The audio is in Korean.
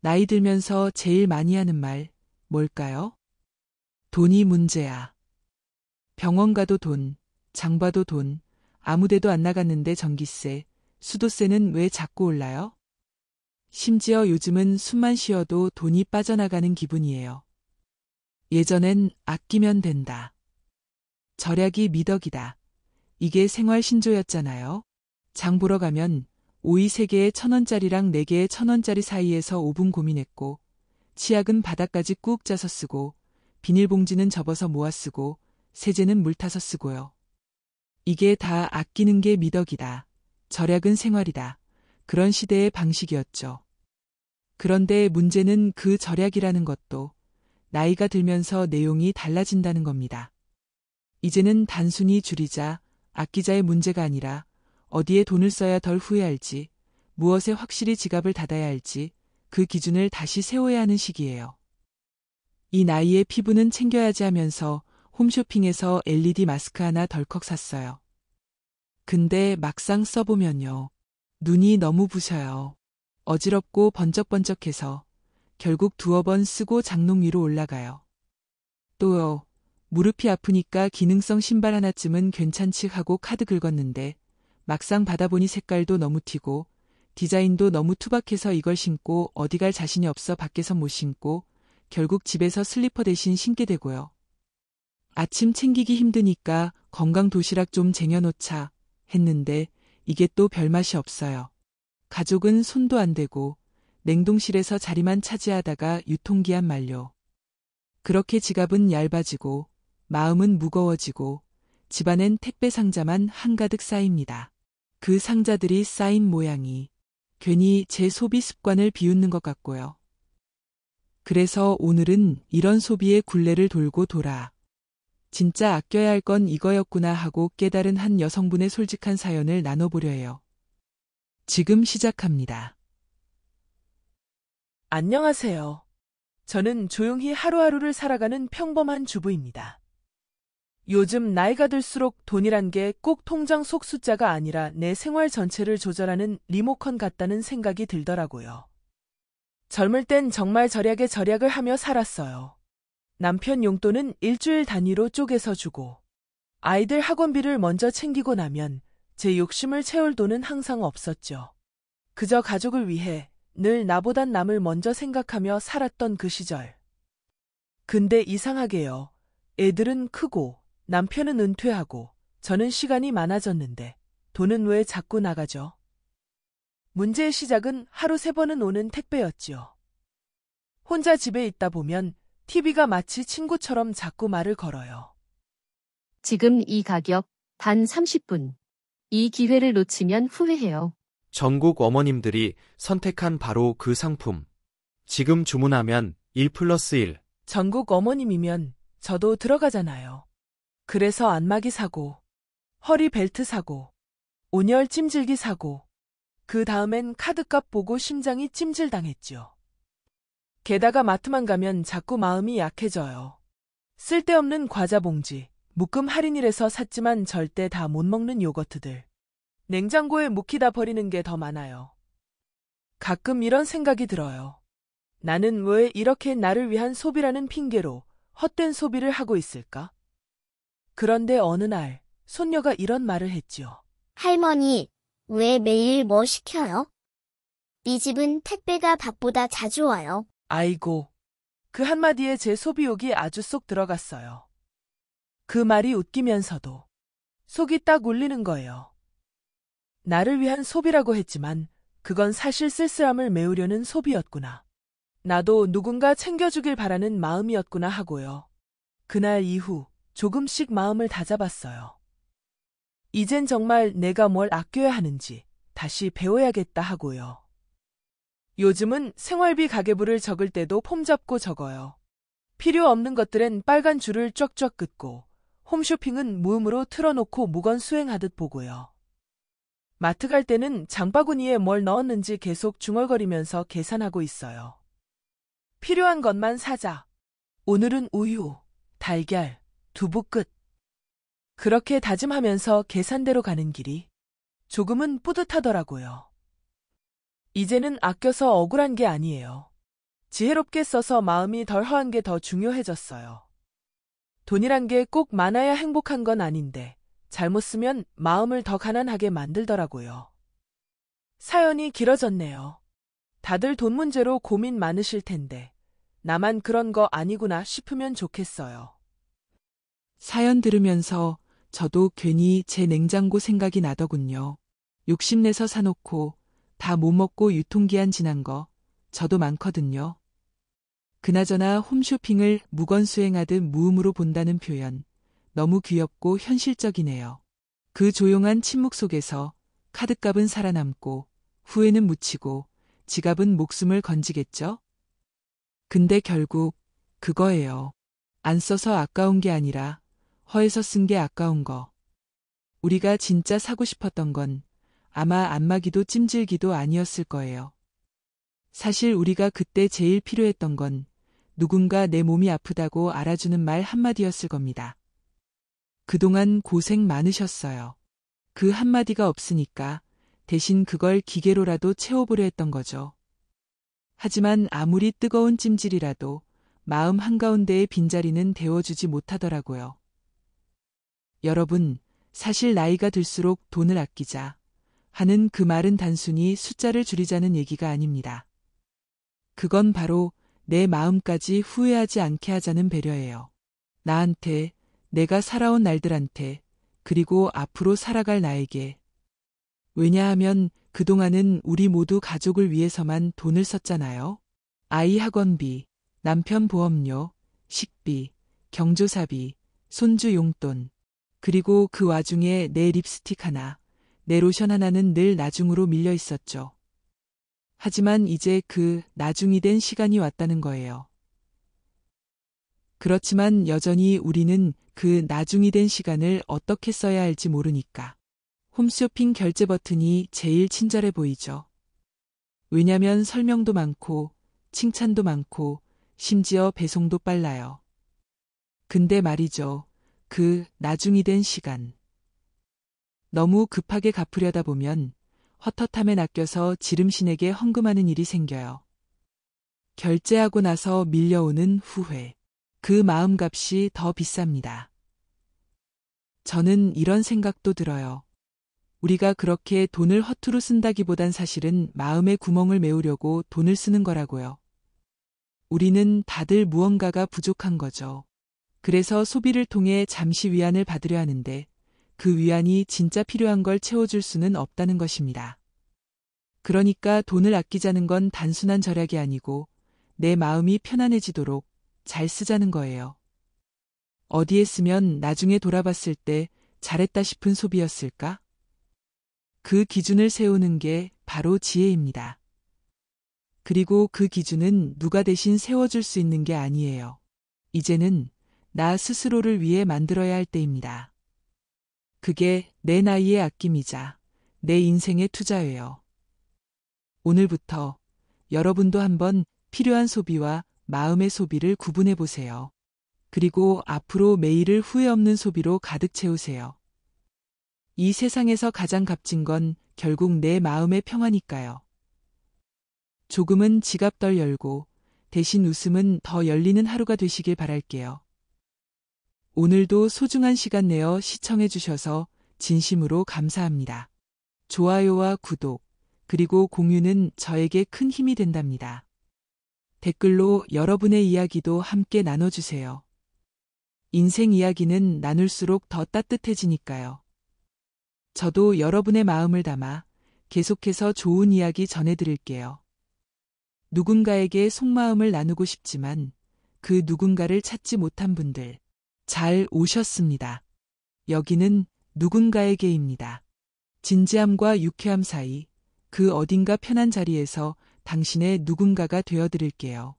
나이 들면서 제일 많이 하는 말, 뭘까요? 돈이 문제야. 병원 가도 돈, 장 봐도 돈, 아무데도 안 나갔는데 전기세, 수도세는 왜 자꾸 올라요? 심지어 요즘은 숨만 쉬어도 돈이 빠져나가는 기분이에요. 예전엔 아끼면 된다. 절약이 미덕이다. 이게 생활 신조였잖아요. 장 보러 가면 오이 3개에 1,000원짜리랑 4개에 1,000원짜리 사이에서 5분 고민했고, 치약은 바닥까지 꾹 짜서 쓰고, 비닐봉지는 접어서 모아 쓰고, 세제는 물 타서 쓰고요. 이게 다 아끼는 게 미덕이다. 절약은 생활이다. 그런 시대의 방식이었죠. 그런데 문제는 그 절약이라는 것도 나이가 들면서 내용이 달라진다는 겁니다. 이제는 단순히 줄이자, 아끼자의 문제가 아니라 어디에 돈을 써야 덜 후회할지, 무엇에 확실히 지갑을 닫아야 할지 그 기준을 다시 세워야 하는 시기예요. 이 나이에 피부는 챙겨야지 하면서 홈쇼핑에서 LED 마스크 하나 덜컥 샀어요. 근데 막상 써보면요. 눈이 너무 부셔요. 어지럽고 번쩍번쩍해서 결국 2번 쓰고 장롱 위로 올라가요. 또요. 무릎이 아프니까 기능성 신발 하나쯤은 괜찮지 하고 카드 긁었는데 막상 받아보니 색깔도 너무 튀고 디자인도 너무 투박해서 이걸 신고 어디 갈 자신이 없어 밖에서 못 신고 결국 집에서 슬리퍼 대신 신게 되고요. 아침 챙기기 힘드니까 건강 도시락 좀 쟁여놓자 했는데 이게 또 별맛이 없어요. 가족은 손도 안 대고 냉동실에서 자리만 차지하다가 유통기한 만료. 그렇게 지갑은 얇아지고 마음은 무거워지고 집안엔 택배 상자만 한가득 쌓입니다. 그 상자들이 쌓인 모양이 괜히 제 소비 습관을 비웃는 것 같고요. 그래서 오늘은 이런 소비의 굴레를 돌고 돌아 진짜 아껴야 할 건 이거였구나 하고 깨달은 한 여성분의 솔직한 사연을 나눠보려 해요. 지금 시작합니다. 안녕하세요. 저는 조용히 하루하루를 살아가는 평범한 주부입니다. 요즘 나이가 들수록 돈이란 게 꼭 통장 속 숫자가 아니라 내 생활 전체를 조절하는 리모컨 같다는 생각이 들더라고요. 젊을 땐 정말 절약에 절약을 하며 살았어요. 남편 용돈은 일주일 단위로 쪼개서 주고, 아이들 학원비를 먼저 챙기고 나면 제 욕심을 채울 돈은 항상 없었죠. 그저 가족을 위해 늘 나보단 남을 먼저 생각하며 살았던 그 시절. 근데 이상하게요. 애들은 크고 남편은 은퇴하고 저는 시간이 많아졌는데 돈은 왜 자꾸 나가죠? 문제의 시작은 하루 3번은 오는 택배였지요. 혼자 집에 있다 보면 TV가 마치 친구처럼 자꾸 말을 걸어요. 지금 이 가격 단 30분. 이 기회를 놓치면 후회해요. 전국 어머님들이 선택한 바로 그 상품. 지금 주문하면 1+1. 전국 어머님이면 저도 들어가잖아요. 그래서 안마기 사고, 허리 벨트 사고, 온열 찜질기 사고, 그 다음엔 카드값 보고 심장이 찜질당했죠. 게다가 마트만 가면 자꾸 마음이 약해져요. 쓸데없는 과자 봉지, 묶음 할인이라서 샀지만 절대 다 못 먹는 요거트들. 냉장고에 묵히다 버리는 게 더 많아요. 가끔 이런 생각이 들어요. 나는 왜 이렇게 나를 위한 소비라는 핑계로 헛된 소비를 하고 있을까? 그런데 어느 날 손녀가 이런 말을 했지요. 할머니, 왜 매일 뭐 시켜요? 네 집은 택배가 밥보다 자주 와요. 아이고. 그 한마디에 제 소비욕이 아주 쏙 들어갔어요. 그 말이 웃기면서도 속이 딱 울리는 거예요. 나를 위한 소비라고 했지만 그건 사실 쓸쓸함을 메우려는 소비였구나. 나도 누군가 챙겨주길 바라는 마음이었구나 하고요. 그날 이후 조금씩 마음을 다잡았어요. 이젠 정말 내가 뭘 아껴야 하는지 다시 배워야겠다 하고요. 요즘은 생활비 가계부를 적을 때도 폼 잡고 적어요. 필요 없는 것들엔 빨간 줄을 쫙쫙 긋고 홈쇼핑은 무음으로 틀어놓고 무건 수행하듯 보고요. 마트 갈 때는 장바구니에 뭘 넣었는지 계속 중얼거리면서 계산하고 있어요. 필요한 것만 사자. 오늘은 우유, 달걀, 두부 끝. 그렇게 다짐하면서 계산대로 가는 길이 조금은 뿌듯하더라고요. 이제는 아껴서 억울한 게 아니에요. 지혜롭게 써서 마음이 덜 허한 게 더 중요해졌어요. 돈이란 게 꼭 많아야 행복한 건 아닌데 잘못 쓰면 마음을 더 가난하게 만들더라고요. 사연이 길어졌네요. 다들 돈 문제로 고민 많으실 텐데 나만 그런 거 아니구나 싶으면 좋겠어요. 사연 들으면서 저도 괜히 제 냉장고 생각이 나더군요. 욕심내서 사놓고 다 못 먹고 유통기한 지난 거 저도 많거든요. 그나저나 홈쇼핑을 무건수행하듯 무음으로 본다는 표현 너무 귀엽고 현실적이네요. 그 조용한 침묵 속에서 카드값은 살아남고 후회는 묻히고 지갑은 목숨을 건지겠죠? 근데 결국 그거예요. 안 써서 아까운 게 아니라 허해서 쓴 게 아까운 거. 우리가 진짜 사고 싶었던 건 아마 안마기도 찜질기도 아니었을 거예요. 사실 우리가 그때 제일 필요했던 건 누군가 내 몸이 아프다고 알아주는 말 한마디였을 겁니다. 그동안 고생 많으셨어요. 그 한마디가 없으니까 대신 그걸 기계로라도 채워보려 했던 거죠. 하지만 아무리 뜨거운 찜질이라도 마음 한가운데의 빈자리는 데워주지 못하더라고요. 여러분, 사실 나이가 들수록 돈을 아끼자 하는 그 말은 단순히 숫자를 줄이자는 얘기가 아닙니다. 그건 바로 내 마음까지 후회하지 않게 하자는 배려예요. 나한테, 내가 살아온 날들한테, 그리고 앞으로 살아갈 나에게. 왜냐하면 그동안은 우리 모두 가족을 위해서만 돈을 썼잖아요. 아이 학원비, 남편 보험료, 식비, 경조사비, 손주 용돈. 그리고 그 와중에 내 립스틱 하나, 내 로션 하나는 늘 나중으로 밀려 있었죠. 하지만 이제 그 나중이 된 시간이 왔다는 거예요. 그렇지만 여전히 우리는 그 나중이 된 시간을 어떻게 써야 할지 모르니까. 홈쇼핑 결제 버튼이 제일 친절해 보이죠. 왜냐면 설명도 많고, 칭찬도 많고, 심지어 배송도 빨라요. 근데 말이죠. 그 나중이 된 시간. 너무 급하게 갚으려다 보면 헛헛함에 낚여서 지름신에게 헌금하는 일이 생겨요. 결제하고 나서 밀려오는 후회. 그 마음값이 더 비쌉니다. 저는 이런 생각도 들어요. 우리가 그렇게 돈을 허투루 쓴다기보단 사실은 마음의 구멍을 메우려고 돈을 쓰는 거라고요. 우리는 다들 무언가가 부족한 거죠. 그래서 소비를 통해 잠시 위안을 받으려 하는데 그 위안이 진짜 필요한 걸 채워줄 수는 없다는 것입니다. 그러니까 돈을 아끼자는 건 단순한 절약이 아니고 내 마음이 편안해지도록 잘 쓰자는 거예요. 어디에 쓰면 나중에 돌아봤을 때 잘했다 싶은 소비였을까? 그 기준을 세우는 게 바로 지혜입니다. 그리고 그 기준은 누가 대신 세워줄 수 있는 게 아니에요. 이제는 나 스스로를 위해 만들어야 할 때입니다. 그게 내 나이의 아낌이자 내 인생의 투자예요. 오늘부터 여러분도 한번 필요한 소비와 마음의 소비를 구분해 보세요. 그리고 앞으로 매일을 후회 없는 소비로 가득 채우세요. 이 세상에서 가장 값진 건 결국 내 마음의 평화니까요. 조금은 지갑 덜 열고 대신 웃음은 더 열리는 하루가 되시길 바랄게요. 오늘도 소중한 시간 내어 시청해 주셔서 진심으로 감사합니다. 좋아요와 구독, 그리고 공유는 저에게 큰 힘이 된답니다. 댓글로 여러분의 이야기도 함께 나눠주세요. 인생 이야기는 나눌수록 더 따뜻해지니까요. 저도 여러분의 마음을 담아 계속해서 좋은 이야기 전해드릴게요. 누군가에게 속마음을 나누고 싶지만 그 누군가를 찾지 못한 분들, 잘 오셨습니다. 여기는 누군가에게입니다. 진지함과 유쾌함 사이 그 어딘가 편한 자리에서 당신의 누군가가 되어드릴게요.